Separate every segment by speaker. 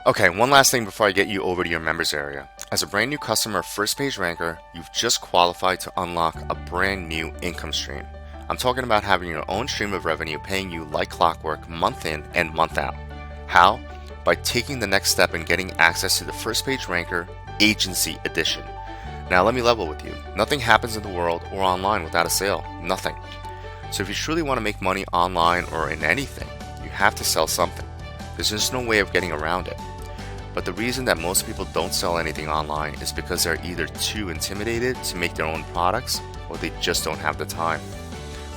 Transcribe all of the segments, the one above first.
Speaker 1: Okay, one last thing before I get you over to your members area. As a brand new customer of First Page Ranker, you've just qualified to unlock a brand new income stream. I'm talking about having your own stream of revenue paying you like clockwork month in and month out. How? By taking the next step and getting access to the First Page Ranker Agency Edition. Now let me level with you. Nothing happens in the world or online without a sale. Nothing. So if you truly want to make money online or in anything, you have to sell something. There's just no way of getting around it. But the reason that most people don't sell anything online is because they're either too intimidated to make their own products or they just don't have the time.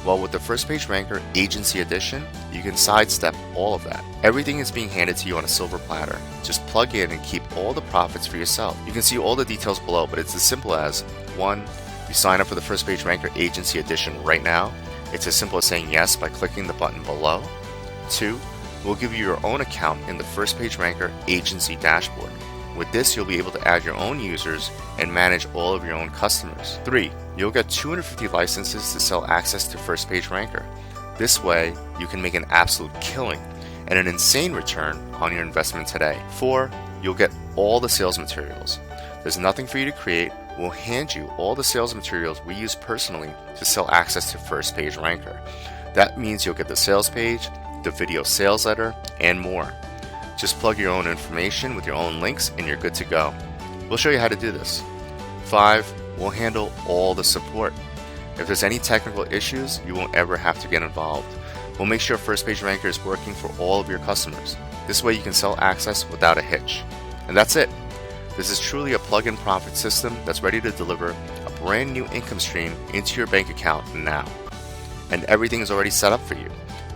Speaker 1: Well, with the First Page Ranker Agency Edition, you can sidestep all of that. Everything is being handed to you on a silver platter. Just plug in and keep all the profits for yourself. You can see all the details below, but it's as simple as 1. You sign up for the First Page Ranker Agency Edition right now. It's as simple as saying yes by clicking the button below. 2. We'll give you your own account in the First Page Ranker Agency dashboard. With this, you'll be able to add your own users and manage all of your own customers. 3. You'll get 250 licenses to sell access to First Page Ranker. This way, you can make an absolute killing and an insane return on your investment today. 4. You'll get all the sales materials. There's nothing for you to create. We'll hand you all the sales materials we use personally to sell access to First Page Ranker. That means you'll get the sales page, the video sales letter, and more. Just plug your own information with your own links and you're good to go. We'll show you how to do this. 5. We'll handle all the support. If there's any technical issues, you won't ever have to get involved. We'll make sure First Page Ranker is working for all of your customers. This way you can sell access without a hitch. And that's it. This is truly a plug-in profit system that's ready to deliver a brand new income stream into your bank account now. And everything is already set up for you.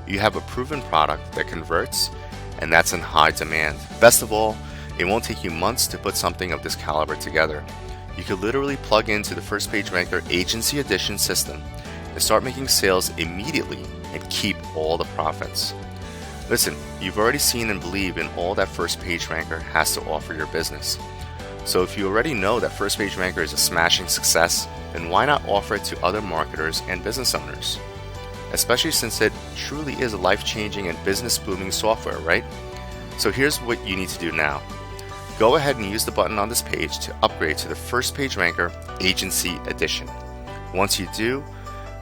Speaker 1: You have a proven product that converts, and that's in high demand. Best of all, it won't take you months to put something of this caliber together. You could literally plug into the First Page Ranker Agency Edition system and start making sales immediately and keep all the profits. Listen, you've already seen and believe in all that First Page Ranker has to offer your business. So if you already know that First Page Ranker is a smashing success, then why not offer it to other marketers and business owners? Especially since it truly is a life-changing and business-booming software, right? So here's what you need to do now. Go ahead and use the button on this page to upgrade to the First Page Ranker Agency Edition. Once you do,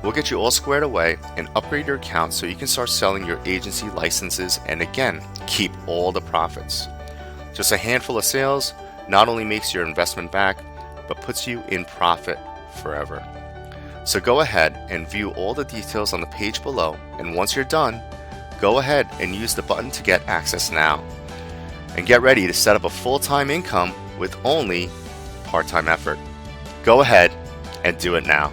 Speaker 1: we'll get you all squared away and upgrade your account so you can start selling your agency licenses and again, keep all the profits. Just a handful of sales not only makes your investment back, but puts you in profit forever. So go ahead and view all the details on the page below, and once you're done, go ahead and use the button to get access now. And get ready to set up a full-time income with only part-time effort. Go ahead and do it now.